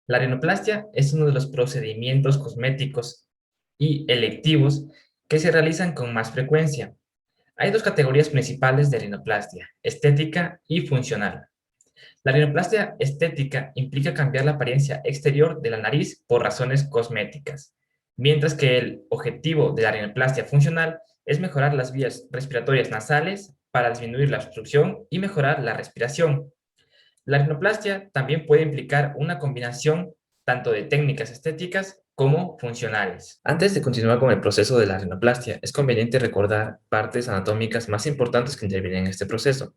La rinoplastia es uno de los procedimientos cosméticos y electivos que se realizan con más frecuencia. Hay dos categorías principales de rinoplastia: estética y funcional. La rinoplastia estética implica cambiar la apariencia exterior de la nariz por razones cosméticas, mientras que el objetivo de la rinoplastia funcional es mejorar las vías respiratorias nasales para disminuir la obstrucción y mejorar la respiración. La rinoplastia también puede implicar una combinación tanto de técnicas estéticas como funcionales. Antes de continuar con el proceso de la rinoplastia, es conveniente recordar partes anatómicas más importantes que intervienen en este proceso.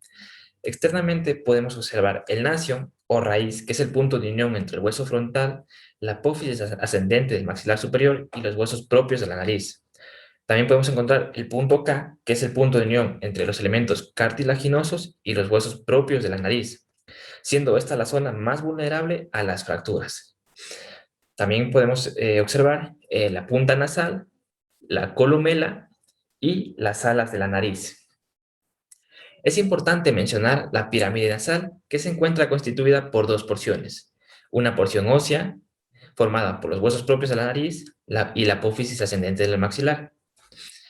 Externamente podemos observar el nacio o raíz, que es el punto de unión entre el hueso frontal, la apófisis ascendente del maxilar superior y los huesos propios de la nariz. También podemos encontrar el punto K, que es el punto de unión entre los elementos cartilaginosos y los huesos propios de la nariz, siendo esta la zona más vulnerable a las fracturas. También podemos observar la punta nasal, la columela y las alas de la nariz. Es importante mencionar la pirámide nasal, que se encuentra constituida por dos porciones: una porción ósea, formada por los huesos propios de la nariz y la apófisis ascendente del maxilar,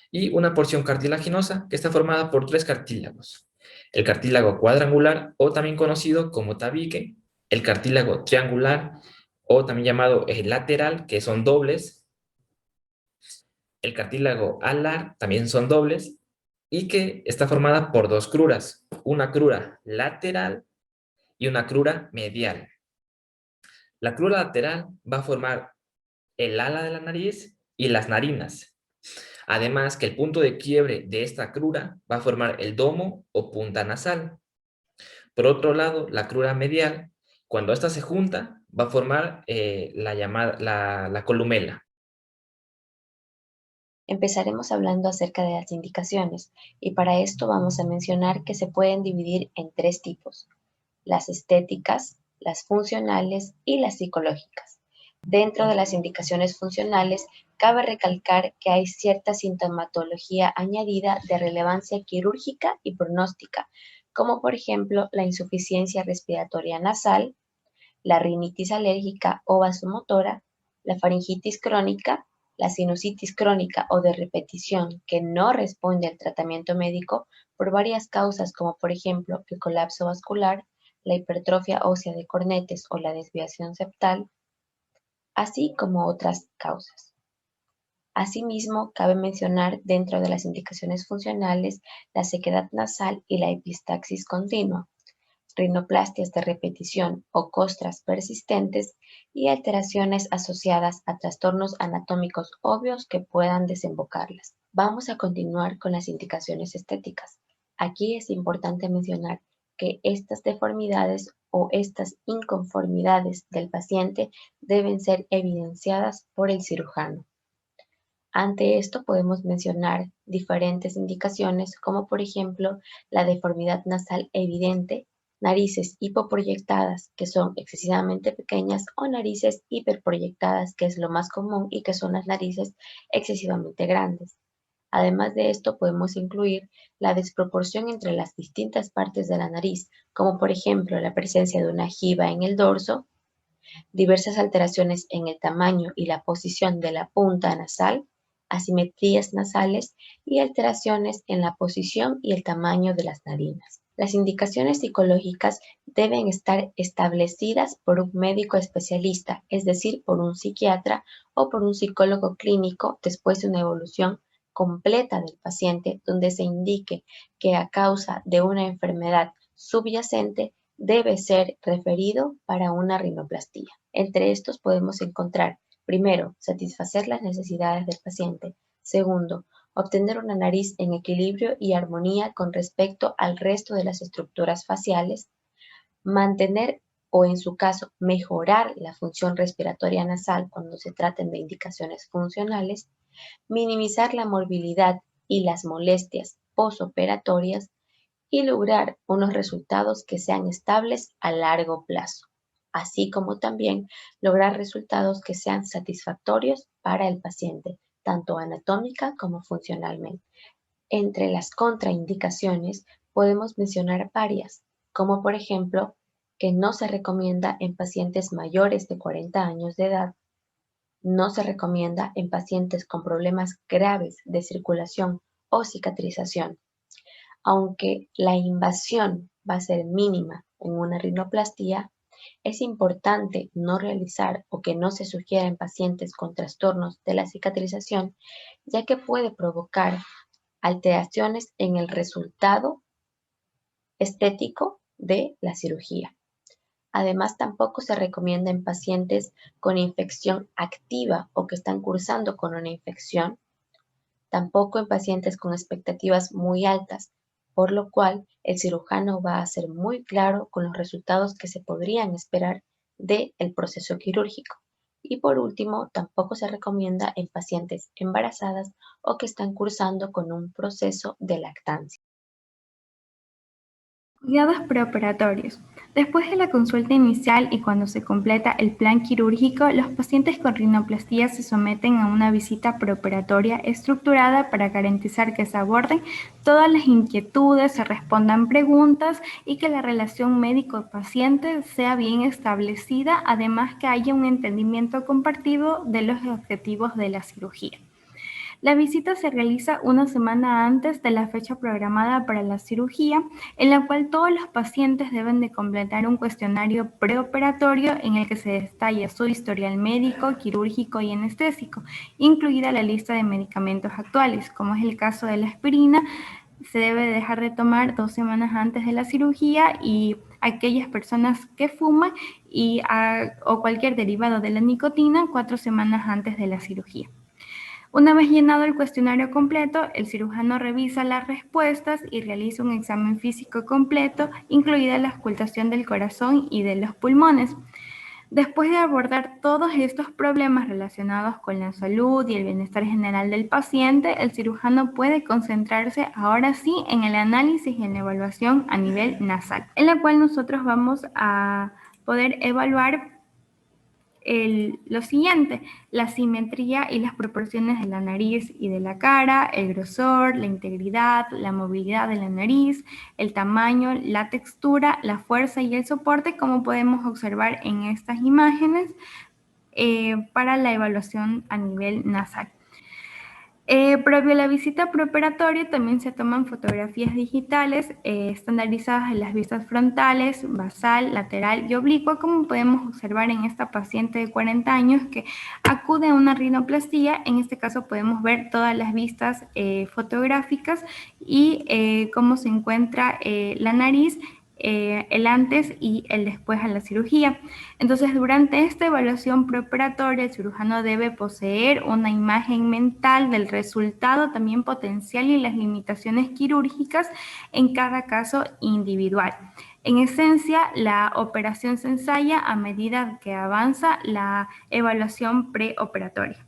y una porción cartilaginosa, que está formada por tres cartílagos: el cartílago cuadrangular, o también conocido como tabique; el cartílago triangular, o también llamado lateral, que son dobles; el cartílago alar, también son dobles, y que está formada por dos cruras: una crura lateral y una crura medial. La crura lateral va a formar el ala de la nariz y las narinas. Además que el punto de quiebre de esta crura va a formar el domo o punta nasal. Por otro lado, la crura medial, cuando esta se junta, va a formar la columela. Empezaremos hablando acerca de las indicaciones y para esto vamos a mencionar que se pueden dividir en tres tipos: las estéticas, las funcionales y las psicológicas. Dentro de las indicaciones funcionales, cabe recalcar que hay cierta sintomatología añadida de relevancia quirúrgica y pronóstica, como por ejemplo la insuficiencia respiratoria nasal, la rinitis alérgica o vasomotora, la faringitis crónica, la sinusitis crónica o de repetición que no responde al tratamiento médico por varias causas, como por ejemplo el colapso vascular, la hipertrofia ósea de cornetes o la desviación septal, así como otras causas. Asimismo, cabe mencionar dentro de las indicaciones funcionales la sequedad nasal y la epistaxis continua, rinoplastias de repetición o costras persistentes y alteraciones asociadas a trastornos anatómicos obvios que puedan desembocarlas. Vamos a continuar con las indicaciones estéticas. Aquí es importante mencionar que estas deformidades o estas inconformidades del paciente deben ser evidenciadas por el cirujano. Ante esto podemos mencionar diferentes indicaciones como por ejemplo la deformidad nasal evidente, narices hipoproyectadas que son excesivamente pequeñas o narices hiperproyectadas que es lo más común y que son las narices excesivamente grandes. Además de esto podemos incluir la desproporción entre las distintas partes de la nariz, como por ejemplo la presencia de una jiba en el dorso, diversas alteraciones en el tamaño y la posición de la punta nasal, asimetrías nasales y alteraciones en la posición y el tamaño de las narinas. Las indicaciones psicológicas deben estar establecidas por un médico especialista, es decir, por un psiquiatra o por un psicólogo clínico después de una evolución completa del paciente donde se indique que a causa de una enfermedad subyacente debe ser referido para una rinoplastía. Entre estos podemos encontrar, primero, satisfacer las necesidades del paciente. Segundo, obtener una nariz en equilibrio y armonía con respecto al resto de las estructuras faciales. Mantener o en su caso mejorar la función respiratoria nasal cuando se traten de indicaciones funcionales. Minimizar la morbilidad y las molestias posoperatorias y lograr unos resultados que sean estables a largo plazo, así como también lograr resultados que sean satisfactorios para el paciente, tanto anatómica como funcionalmente. Entre las contraindicaciones podemos mencionar varias, como por ejemplo que no se recomienda en pacientes mayores de 40 años de edad, no se recomienda en pacientes con problemas graves de circulación o cicatrización. Aunque la invasión va a ser mínima en una rinoplastía, es importante no realizar o que no se sugiera en pacientes con trastornos de la cicatrización, ya que puede provocar alteraciones en el resultado estético de la cirugía. Además, tampoco se recomienda en pacientes con infección activa o que están cursando con una infección, tampoco en pacientes con expectativas muy altas, por lo cual el cirujano va a ser muy claro con los resultados que se podrían esperar del proceso quirúrgico. Y por último, tampoco se recomienda en pacientes embarazadas o que están cursando con un proceso de lactancia. Cuidados preoperatorios. Después de la consulta inicial y cuando se completa el plan quirúrgico, los pacientes con rinoplastia se someten a una visita preoperatoria estructurada para garantizar que se aborden todas las inquietudes, se respondan preguntas y que la relación médico-paciente sea bien establecida, además que haya un entendimiento compartido de los objetivos de la cirugía. La visita se realiza una semana antes de la fecha programada para la cirugía, en la cual todos los pacientes deben de completar un cuestionario preoperatorio en el que se detalla su historial médico, quirúrgico y anestésico, incluida la lista de medicamentos actuales, como es el caso de la aspirina. Se debe dejar de tomar 2 semanas antes de la cirugía y aquellas personas que fuman o cualquier derivado de la nicotina 4 semanas antes de la cirugía. Una vez llenado el cuestionario completo, el cirujano revisa las respuestas y realiza un examen físico completo, incluida la auscultación del corazón y de los pulmones. Después de abordar todos estos problemas relacionados con la salud y el bienestar general del paciente, el cirujano puede concentrarse ahora sí en el análisis y en la evaluación a nivel nasal, en la cual nosotros vamos a poder evaluar lo siguiente: la simetría y las proporciones de la nariz y de la cara, el grosor, la integridad, la movilidad de la nariz, el tamaño, la textura, la fuerza y el soporte, como podemos observar en estas imágenes, para la evaluación a nivel nasal. Previo a la visita preoperatoria también se toman fotografías digitales estandarizadas de las vistas frontales, basal, lateral y oblicua, como podemos observar en esta paciente de 40 años que acude a una rinoplastia. En este caso podemos ver todas las vistas fotográficas y cómo se encuentra la nariz, el antes y el después a la cirugía. Entonces, durante esta evaluación preoperatoria, el cirujano debe poseer una imagen mental del resultado también potencial y las limitaciones quirúrgicas en cada caso individual. En esencia, la operación se ensaya a medida que avanza la evaluación preoperatoria.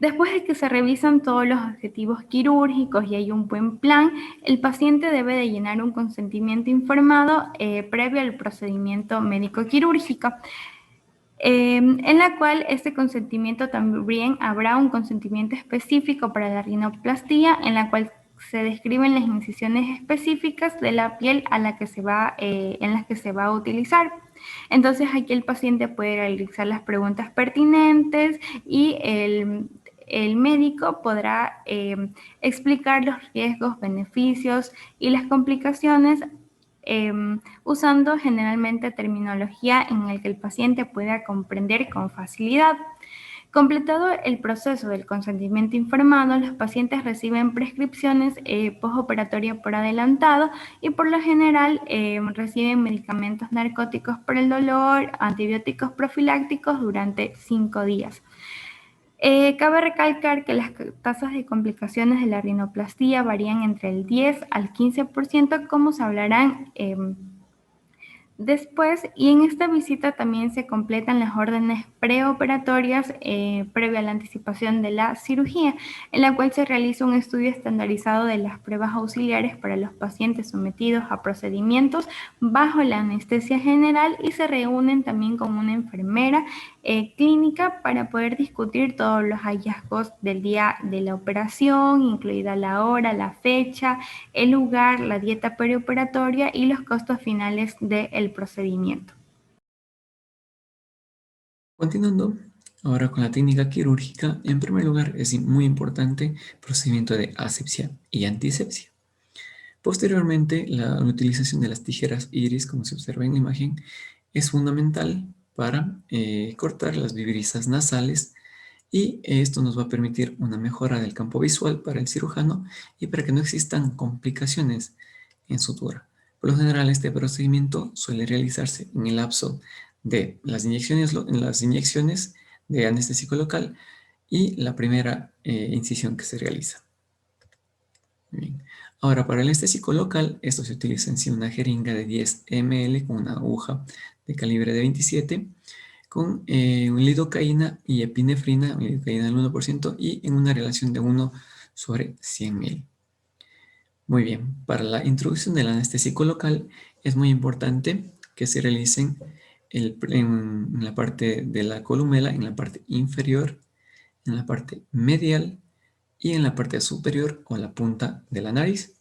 Después de que se revisan todos los objetivos quirúrgicos y hay un buen plan, el paciente debe de llenar un consentimiento informado previo al procedimiento médico quirúrgico, en la cual este consentimiento también habrá un consentimiento específico para la rinoplastia, en la cual se describen las incisiones específicas de la piel en las que se va a utilizar. Entonces aquí el paciente puede realizar las preguntas pertinentes y el médico podrá explicar los riesgos, beneficios y las complicaciones usando generalmente terminología en la que el paciente pueda comprender con facilidad. Completado el proceso del consentimiento informado, los pacientes reciben prescripciones postoperatorias por adelantado y por lo general reciben medicamentos narcóticos por el dolor, antibióticos profilácticos durante 5 días. Cabe recalcar que las tasas de complicaciones de la rinoplastia varían entre el 10 al 15%, como se hablarán Después, y en esta visita también se completan las órdenes preoperatorias previa a la anticipación de la cirugía, en la cual se realiza un estudio estandarizado de las pruebas auxiliares para los pacientes sometidos a procedimientos bajo la anestesia general y se reúnen también con una enfermera clínica para poder discutir todos los hallazgos del día de la operación, incluida la hora, la fecha, el lugar, la dieta perioperatoria y los costos finales del procedimiento. Continuando, ahora con la técnica quirúrgica, en primer lugar es muy importante el procedimiento de asepsia y antisepsia. Posteriormente, la utilización de las tijeras iris, como se observa en la imagen, es fundamental para cortar las vibrosas nasales y esto nos va a permitir una mejora del campo visual para el cirujano y para que no existan complicaciones en sutura. Por lo general, este procedimiento suele realizarse en el lapso de las inyecciones de anestésico local y la primera incisión que se realiza. Bien. Ahora, para el anestésico local, esto se utiliza en sí una jeringa de 10 ml con una aguja de calibre de 27 con lidocaína y epinefrina, lidocaína al 1% y en una relación de 1/100.000. Muy bien, para la introducción del anestésico local es muy importante que se realicen en la parte de la columela, en la parte inferior, en la parte medial y en la parte superior o la punta de la nariz.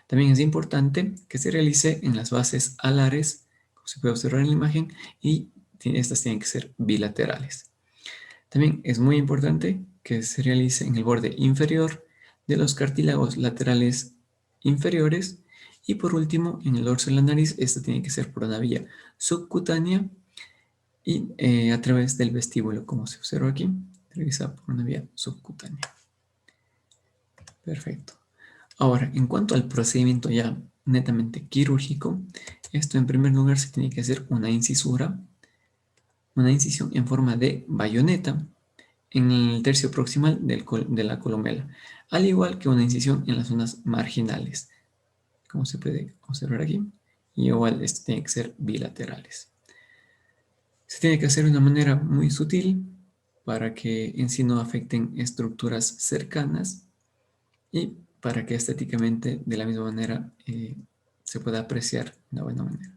También es importante que se realice en las bases alares, como se puede observar en la imagen, y estas tienen que ser bilaterales. También es muy importante que se realice en el borde inferior de los cartílagos laterales inferiores y por último en el dorso de la nariz. Esto tiene que ser por una vía subcutánea y a través del vestíbulo, como se observa aquí, realiza por una vía subcutánea. Perfecto. Ahora, en cuanto al procedimiento ya netamente quirúrgico, esto en primer lugar se tiene que hacer una incisura, una incisión en forma de bayoneta en el tercio proximal de la columela, al igual que una incisión en las zonas marginales, como se puede observar aquí, y igual esto tiene que ser bilaterales. Se tiene que hacer de una manera muy sutil para que en sí no afecten estructuras cercanas y para que estéticamente de la misma manera se pueda apreciar de una buena manera.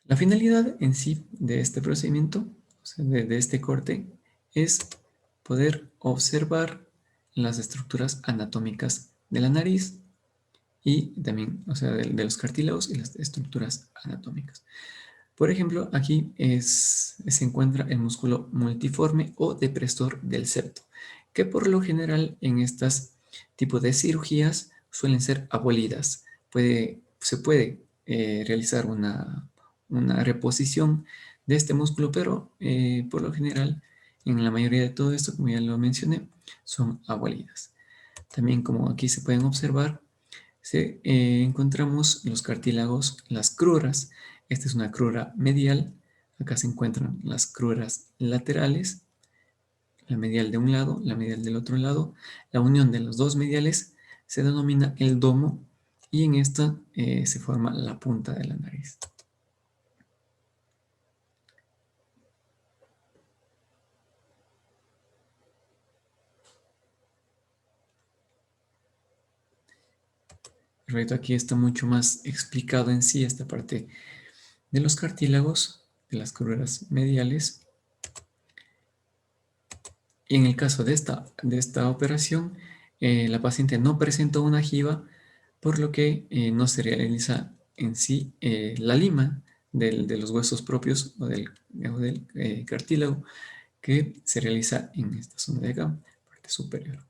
La finalidad en sí de este procedimiento, o sea, de este corte, es poder observar las estructuras anatómicas de la nariz y también, o sea, de los cartílagos y las estructuras anatómicas. Por ejemplo, aquí se encuentra el músculo multiforme o depresor del septo, que por lo general en estos tipos de cirugías suelen ser abolidas. Se puede realizar una reposición de este músculo, pero por lo general en la mayoría de todo esto, como ya lo mencioné, son abolidas. También como aquí se pueden observar, encontramos los cartílagos, las cruras. Esta es una crura medial. Acá se encuentran las cruras laterales, la medial de un lado, la medial del otro lado. La unión de los dos mediales se denomina el domo y en esta se forma la punta de la nariz. Perfecto, aquí está mucho más explicado en sí esta parte de los cartílagos, de las cruras mediales. Y en el caso de esta operación, la paciente no presentó una jiba, por lo que no se realiza en sí la lima de los huesos propios o del cartílago que se realiza en esta zona de acá, parte superior.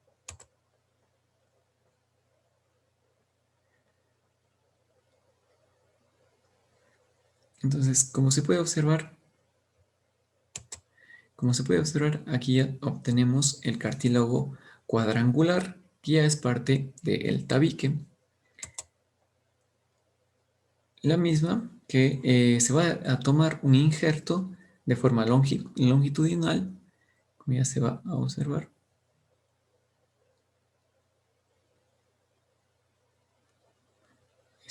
Entonces, como se puede observar, aquí ya obtenemos el cartílago cuadrangular, que ya es parte del tabique. La misma que se va a tomar un injerto de forma longitudinal, como ya se va a observar.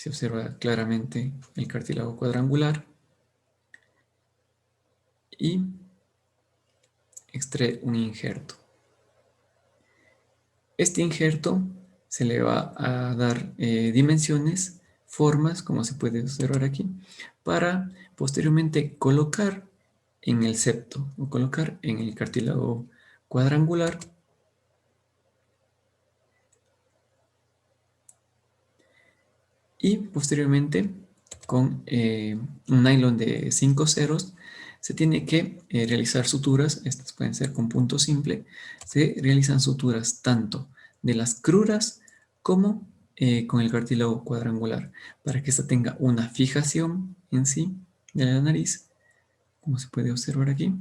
Se observa claramente el cartílago cuadrangular y extrae un injerto. Este injerto se le va a dar dimensiones, formas, como se puede observar aquí, para posteriormente colocar en el septo o colocar en el cartílago cuadrangular y posteriormente con un nylon de 5 ceros se tiene que realizar suturas. Estas pueden ser con punto simple. Se realizan suturas tanto de las cruras como con el cartílago cuadrangular para que ésta tenga una fijación en sí de la nariz, como se puede observar aquí,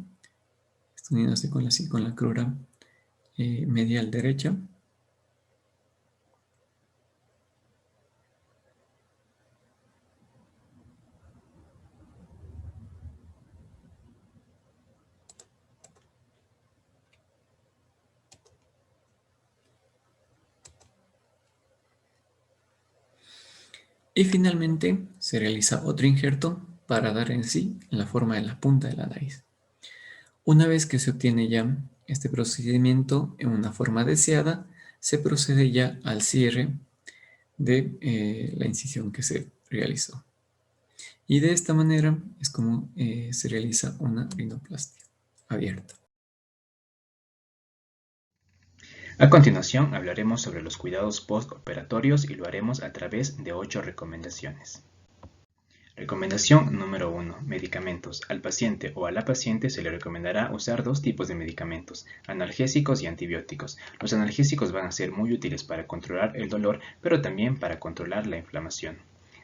uniéndose con la crura medial derecha. Y finalmente se realiza otro injerto para dar en sí la forma de la punta de la nariz. Una vez que se obtiene ya este procedimiento en una forma deseada, se procede ya al cierre de la incisión que se realizó. Y de esta manera es como se realiza una rinoplastia abierta. A continuación hablaremos sobre los cuidados postoperatorios y lo haremos a través de 8 recomendaciones. Recomendación número 1. Medicamentos. Al paciente o a la paciente se le recomendará usar dos tipos de medicamentos, analgésicos y antibióticos. Los analgésicos van a ser muy útiles para controlar el dolor, pero también para controlar la inflamación.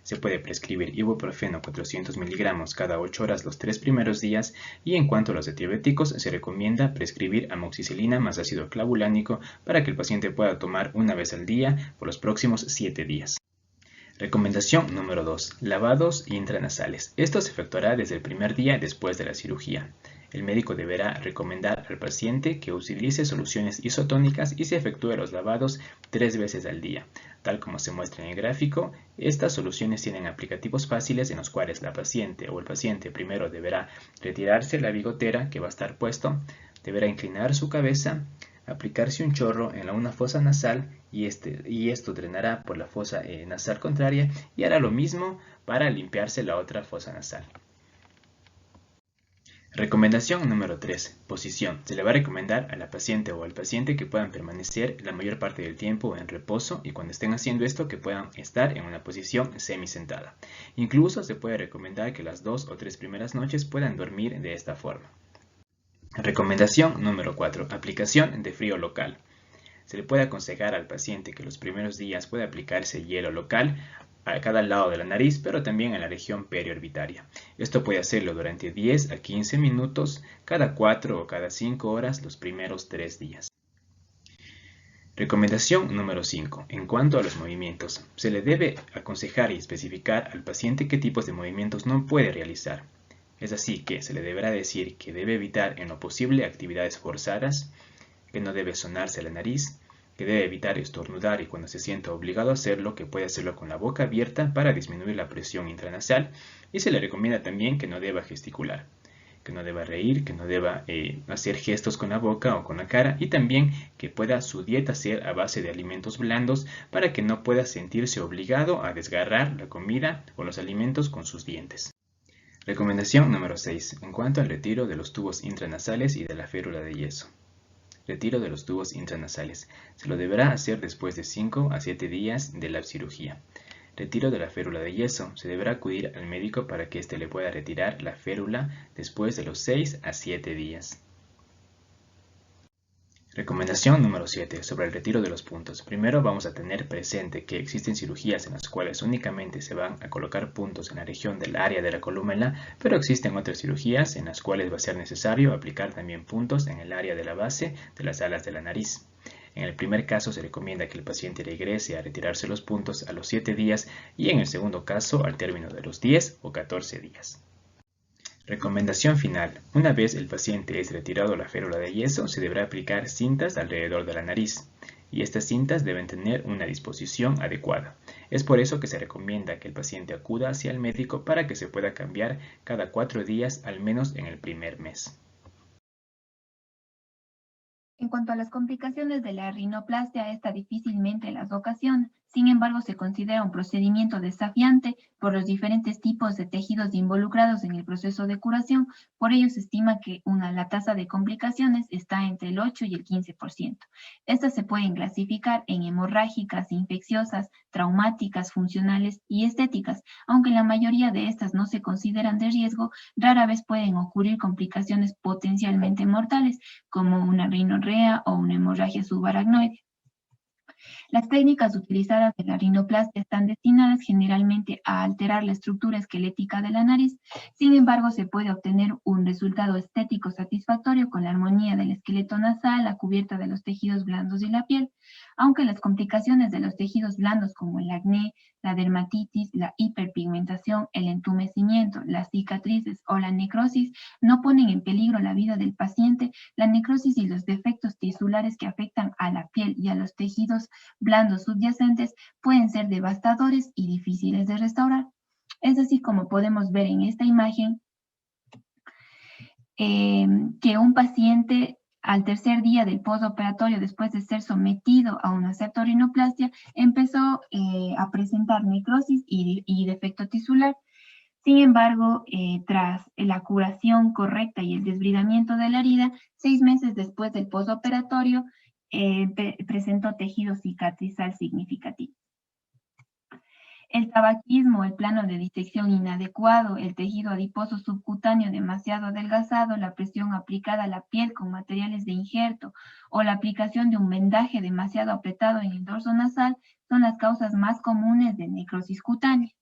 Se puede prescribir ibuprofeno 400 miligramos cada 8 horas los 3 primeros días y en cuanto a los antibióticos se recomienda prescribir amoxicilina más ácido clavulánico para que el paciente pueda tomar una vez al día por los próximos 7 días. Recomendación número 2. Lavados intranasales. Esto se efectuará desde el primer día después de la cirugía. El médico deberá recomendar al paciente que utilice soluciones isotónicas y se efectúe los lavados 3 veces al día. Tal como se muestra en el gráfico, estas soluciones tienen aplicativos fáciles en los cuales la paciente o el paciente primero deberá retirarse la bigotera que va a estar puesto, deberá inclinar su cabeza, aplicarse un chorro en una fosa nasal y esto drenará por la fosa nasal contraria y hará lo mismo para limpiarse la otra fosa nasal. Recomendación número 3. Posición. Se le va a recomendar a la paciente o al paciente que puedan permanecer la mayor parte del tiempo en reposo y cuando estén haciendo esto que puedan estar en una posición semisentada. Incluso se puede recomendar que las 2 o 3 primeras noches puedan dormir de esta forma. Recomendación número 4. Aplicación de frío local. Se le puede aconsejar al paciente que los primeros días puede aplicarse hielo local a cada lado de la nariz, pero también en la región periorbitaria. Esto puede hacerlo durante 10 a 15 minutos, cada 4 o cada 5 horas los primeros 3 días. Recomendación número 5. En cuanto a los movimientos, se le debe aconsejar y especificar al paciente qué tipos de movimientos no puede realizar. Es así que se le deberá decir que debe evitar en lo posible actividades forzadas, que no debe sonarse la nariz, que debe evitar estornudar y cuando se sienta obligado a hacerlo, que puede hacerlo con la boca abierta para disminuir la presión intranasal y se le recomienda también que no deba gesticular, que no deba reír, que no deba hacer gestos con la boca o con la cara y también que pueda su dieta ser a base de alimentos blandos para que no pueda sentirse obligado a desgarrar la comida o los alimentos con sus dientes. Recomendación número 6. En cuanto al retiro de los tubos intranasales y de la férula de yeso. Retiro de los tubos intranasales. Se lo deberá hacer después de 5 a 7 días de la cirugía. Retiro de la férula de yeso. Se deberá acudir al médico para que éste le pueda retirar la férula después de los 6 a 7 días. Recomendación número 7. Sobre el retiro de los puntos. Primero vamos a tener presente que existen cirugías en las cuales únicamente se van a colocar puntos en la región del área de la colúmena, pero existen otras cirugías en las cuales va a ser necesario aplicar también puntos en el área de la base de las alas de la nariz. En el primer caso se recomienda que el paciente regrese a retirarse los puntos a los 7 días y en el segundo caso al término de los 10 o 14 días. Recomendación final. Una vez el paciente es retirado la férula de yeso, se deberá aplicar cintas alrededor de la nariz. y estas cintas deben tener una disposición adecuada. Es por eso que se recomienda que el paciente acuda hacia el médico para que se pueda cambiar cada 4 días al menos en el primer mes. En cuanto a las complicaciones de la rinoplastia, esta difícilmente las ocasiona. Sin embargo, se considera un procedimiento desafiante por los diferentes tipos de tejidos involucrados en el proceso de curación. Por ello, se estima que la tasa de complicaciones está entre el 8 y el 15%. Estas se pueden clasificar en hemorrágicas, infecciosas, traumáticas, funcionales y estéticas. Aunque la mayoría de estas no se consideran de riesgo, rara vez pueden ocurrir complicaciones potencialmente mortales, como una rinorrea o una hemorragia subaracnoide. Las técnicas utilizadas en la rinoplastia están destinadas generalmente a alterar la estructura esquelética de la nariz. Sin embargo, se puede obtener un resultado estético satisfactorio con la armonía del esqueleto nasal, la cubierta de los tejidos blandos y la piel. Aunque las complicaciones de los tejidos blandos como el acné, la dermatitis, la hiperpigmentación, el entumecimiento, las cicatrices o la necrosis no ponen en peligro la vida del paciente, la necrosis y los defectos tisulares que afectan a la piel y a los tejidos blandos subyacentes pueden ser devastadores y difíciles de restaurar. Es así como podemos ver en esta imagen que un paciente al tercer día del postoperatorio, después de ser sometido a una septorinoplastia, empezó a presentar necrosis y defecto tisular. Sin embargo, tras la curación correcta y el desbridamiento de la herida, 6 meses después del postoperatorio, presentó tejido cicatrizal significativo. El tabaquismo, el plano de disección inadecuado, el tejido adiposo subcutáneo demasiado adelgazado, la presión aplicada a la piel con materiales de injerto o la aplicación de un vendaje demasiado apretado en el dorso nasal son las causas más comunes de necrosis cutánea.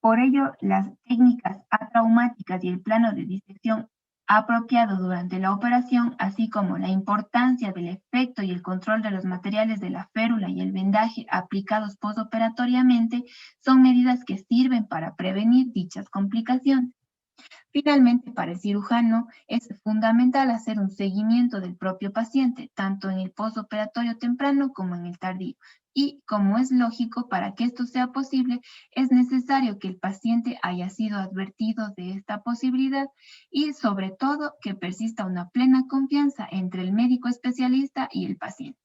Por ello, las técnicas atraumáticas y el plano de disección apropiado durante la operación, así como la importancia del efecto y el control de los materiales de la férula y el vendaje aplicados postoperatoriamente, son medidas que sirven para prevenir dichas complicaciones. Finalmente, para el cirujano es fundamental hacer un seguimiento del propio paciente, tanto en el postoperatorio temprano como en el tardío. Y, como es lógico, para que esto sea posible, es necesario que el paciente haya sido advertido de esta posibilidad y, sobre todo, que persista una plena confianza entre el médico especialista y el paciente.